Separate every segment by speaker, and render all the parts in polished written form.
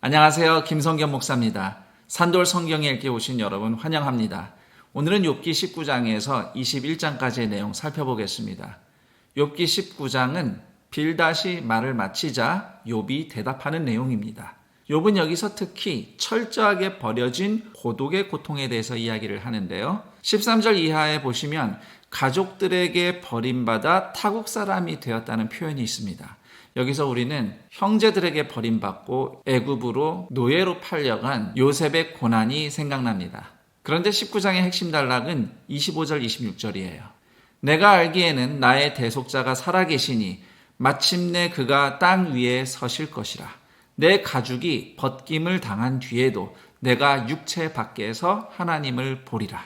Speaker 1: 안녕하세요. 김성겸 목사입니다. 산돌 성경에 읽기 오신 여러분 환영합니다. 오늘은 욥기 19장에서 21장까지의 내용 살펴보겠습니다. 욥기 19장은 빌닷이 말을 마치자 욥이 대답하는 내용입니다. 욥은 여기서 특히 철저하게 버려진 고독의 고통에 대해서 이야기를 하는데요. 13절 이하에 보시면 가족들에게 버림받아 타국 사람이 되었다는 표현이 있습니다. 여기서 우리는 형제들에게 버림받고 애굽으로 노예로 팔려간 요셉의 고난이 생각납니다. 그런데 19장의 핵심 단락은 25절, 26절이에요. 내가 알기에는 나의 대속자가 살아계시니 마침내 그가 땅 위에 서실 것이라. 내 가죽이 벗김을 당한 뒤에도 내가 육체 밖에서 하나님을 보리라.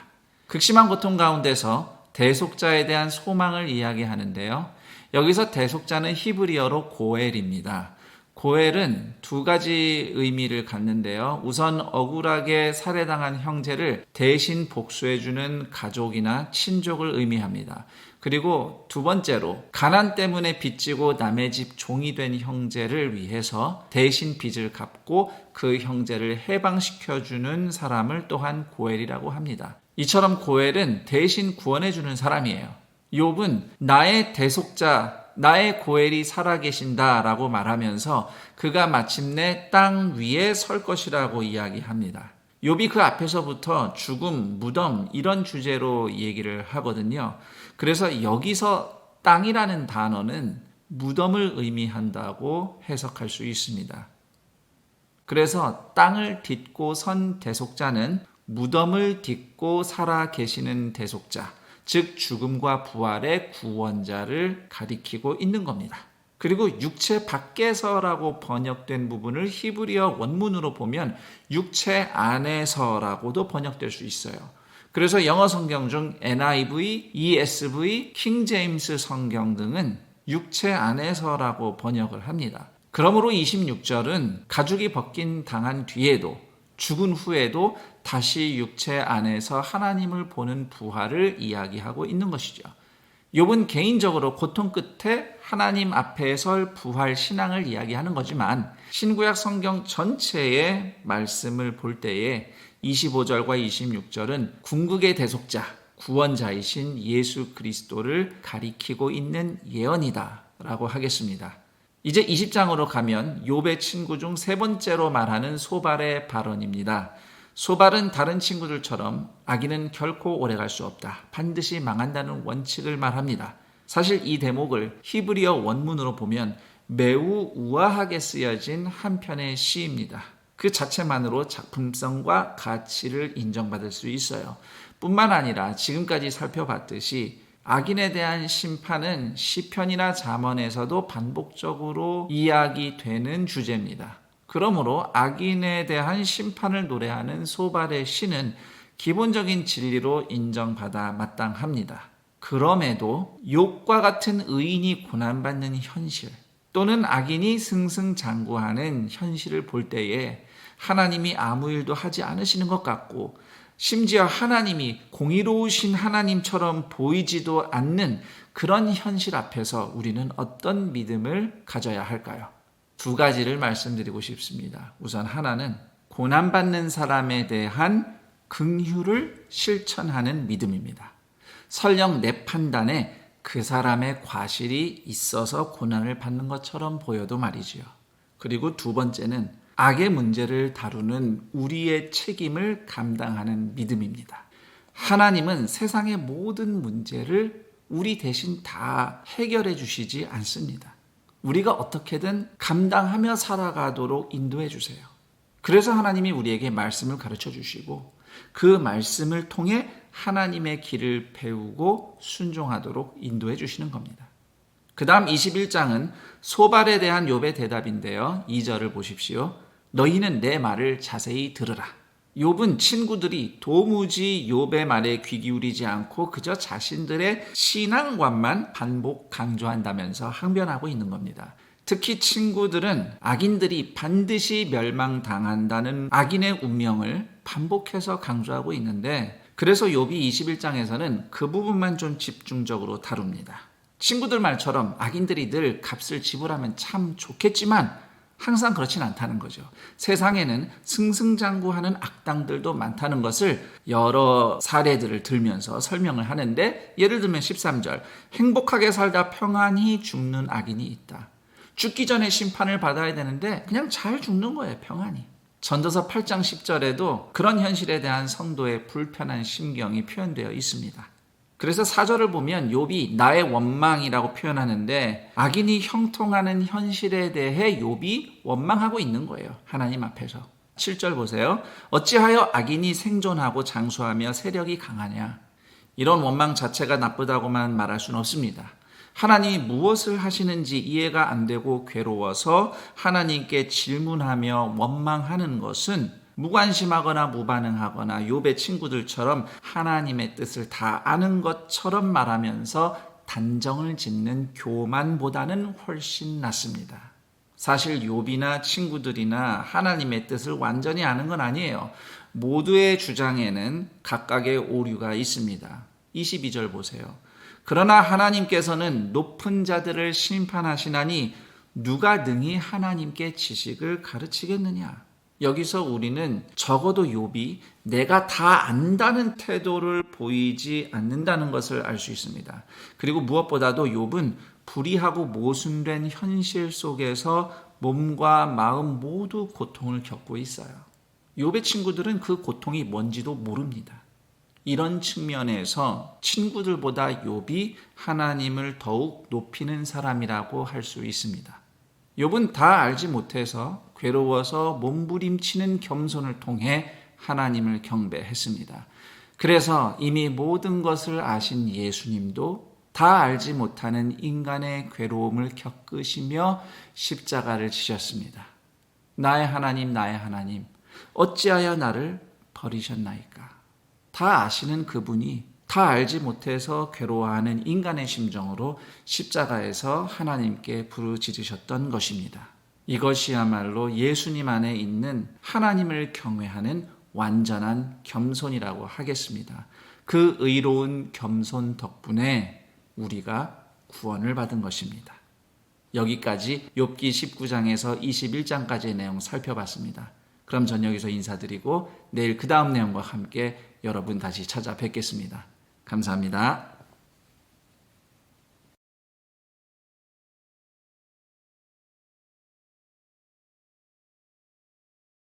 Speaker 1: 극심한 고통 가운데서 대속자에 대한 소망을 이야기하는데요. 여기서 대속자는 히브리어로 고엘입니다. 고엘은 두 가지 의미를 갖는데요. 우선 억울하게 살해당한 형제를 대신 복수해주는 가족이나 친족을 의미합니다. 그리고 두 번째로 가난 때문에 빚지고 남의 집 종이 된 형제를 위해서 대신 빚을 갚고 그 형제를 해방시켜주는 사람을 또한 고엘이라고 합니다. 이처럼 고엘은 대신 구원해주는 사람이에요. 욥은 나의 대속자, 나의 고엘이 살아계신다 라고 말하면서 그가 마침내 땅 위에 설 것이라고 이야기합니다. 욥이 그 앞에서부터 죽음, 무덤 이런 주제로 얘기를 하거든요. 그래서 여기서 땅이라는 단어는 무덤을 의미한다고 해석할 수 있습니다. 그래서 땅을 딛고 선 대속자는 무덤을 딛고 살아 계시는 대속자, 즉 죽음과 부활의 구원자를 가리키고 있는 겁니다. 그리고 육체 밖에서라고 번역된 부분을 히브리어 원문으로 보면 육체 안에서라고도 번역될 수 있어요. 그래서 영어 성경 중 NIV, ESV, 킹제임스 성경 등은 육체 안에서라고 번역을 합니다. 그러므로 26절은 가죽이 벗긴 당한 뒤에도 죽은 후에도 다시 육체 안에서 하나님을 보는 부활을 이야기하고 있는 것이죠. 욥은 개인적으로 고통 끝에 하나님 앞에 설 부활 신앙을 이야기하는 거지만 신구약 성경 전체의 말씀을 볼 때에 25절과 26절은 궁극의 대속자, 구원자이신 예수 그리스도를 가리키고 있는 예언이다 라고 하겠습니다. 이제 20장으로 가면 욥의 친구 중 세 번째로 말하는 소발의 발언입니다. 소발은 다른 친구들처럼 악인은 결코 오래갈 수 없다. 반드시 망한다는 원칙을 말합니다. 사실 이 대목을 히브리어 원문으로 보면 매우 우아하게 쓰여진 한 편의 시입니다. 그 자체만으로 작품성과 가치를 인정받을 수 있어요. 뿐만 아니라 지금까지 살펴봤듯이 악인에 대한 심판은 시편이나 잠언에서도 반복적으로 이야기되는 주제입니다. 그러므로 악인에 대한 심판을 노래하는 소발의 시는 기본적인 진리로 인정받아 마땅합니다. 그럼에도 욥과 같은 의인이 고난받는 현실 또는 악인이 승승장구하는 현실을 볼 때에 하나님이 아무 일도 하지 않으시는 것 같고 심지어 하나님이 공의로우신 하나님처럼 보이지도 않는 그런 현실 앞에서 우리는 어떤 믿음을 가져야 할까요? 두 가지를 말씀드리고 싶습니다. 우선 하나는 고난받는 사람에 대한 긍휼을 실천하는 믿음입니다. 설령 내 판단에 그 사람의 과실이 있어서 고난을 받는 것처럼 보여도 말이지요. 그리고 두 번째는 악의 문제를 다루는 우리의 책임을 감당하는 믿음입니다. 하나님은 세상의 모든 문제를 우리 대신 다 해결해 주시지 않습니다. 우리가 어떻게든 감당하며 살아가도록 인도해 주세요. 그래서 하나님이 우리에게 말씀을 가르쳐 주시고 그 말씀을 통해 하나님의 길을 배우고 순종하도록 인도해 주시는 겁니다. 그 다음 21장은 소발에 대한 욥의 대답인데요. 2절을 보십시오. 너희는 내 말을 자세히 들으라. 욥은 친구들이 도무지 욥의 말에 귀 기울이지 않고 그저 자신들의 신앙관만 반복 강조한다면서 항변하고 있는 겁니다. 특히 친구들은 악인들이 반드시 멸망당한다는 악인의 운명을 반복해서 강조하고 있는데 그래서 욥이 21장에서는 그 부분만 좀 집중적으로 다룹니다. 친구들 말처럼 악인들이 늘 값을 지불하면 참 좋겠지만 항상 그렇진 않다는 거죠. 세상에는 승승장구하는 악당들도 많다는 것을 여러 사례들을 들면서 설명을 하는데, 예를 들면 13절, 행복하게 살다 평안히 죽는 악인이 있다. 죽기 전에 심판을 받아야 되는데 그냥 잘 죽는 거예요, 평안히. 전도서 8장 10절에도 그런 현실에 대한 성도의 불편한 심경이 표현되어 있습니다. 그래서 4절을 보면 욥이 나의 원망이라고 표현하는데, 악인이 형통하는 현실에 대해 욥이 원망하고 있는 거예요, 하나님 앞에서. 7절 보세요. 어찌하여 악인이 생존하고 장수하며 세력이 강하냐. 이런 원망 자체가 나쁘다고만 말할 수는 없습니다. 하나님이 무엇을 하시는지 이해가 안 되고 괴로워서 하나님께 질문하며 원망하는 것은 무관심하거나 무반응하거나 욥의 친구들처럼 하나님의 뜻을 다 아는 것처럼 말하면서 단정을 짓는 교만보다는 훨씬 낫습니다. 사실 욥이나 친구들이나 하나님의 뜻을 완전히 아는 건 아니에요. 모두의 주장에는 각각의 오류가 있습니다. 22절 보세요. 그러나 하나님께서는 높은 자들을 심판하시나니 누가 능히 하나님께 지식을 가르치겠느냐. 여기서 우리는 적어도 욥이 내가 다 안다는 태도를 보이지 않는다는 것을 알 수 있습니다. 그리고 무엇보다도 욥은 불의하고 모순된 현실 속에서 몸과 마음 모두 고통을 겪고 있어요. 욥의 친구들은 그 고통이 뭔지도 모릅니다. 이런 측면에서 친구들보다 욥이 하나님을 더욱 높이는 사람이라고 할 수 있습니다. 욥은 다 알지 못해서 괴로워서 몸부림치는 겸손을 통해 하나님을 경배했습니다. 그래서 이미 모든 것을 아신 예수님도 다 알지 못하는 인간의 괴로움을 겪으시며 십자가를 지셨습니다. 나의 하나님, 나의 하나님, 어찌하여 나를 버리셨나이까. 다 아시는 그분이 다 알지 못해서 괴로워하는 인간의 심정으로 십자가에서 하나님께 부르짖으셨던 것입니다. 이것이야말로 예수님 안에 있는 하나님을 경외하는 완전한 겸손이라고 하겠습니다. 그 의로운 겸손 덕분에 우리가 구원을 받은 것입니다. 여기까지 욥기 19장에서 21장까지의 내용 살펴봤습니다. 그럼 전 여기서 인사드리고 내일 그 다음 내용과 함께 여러분 다시 찾아뵙겠습니다. 감사합니다.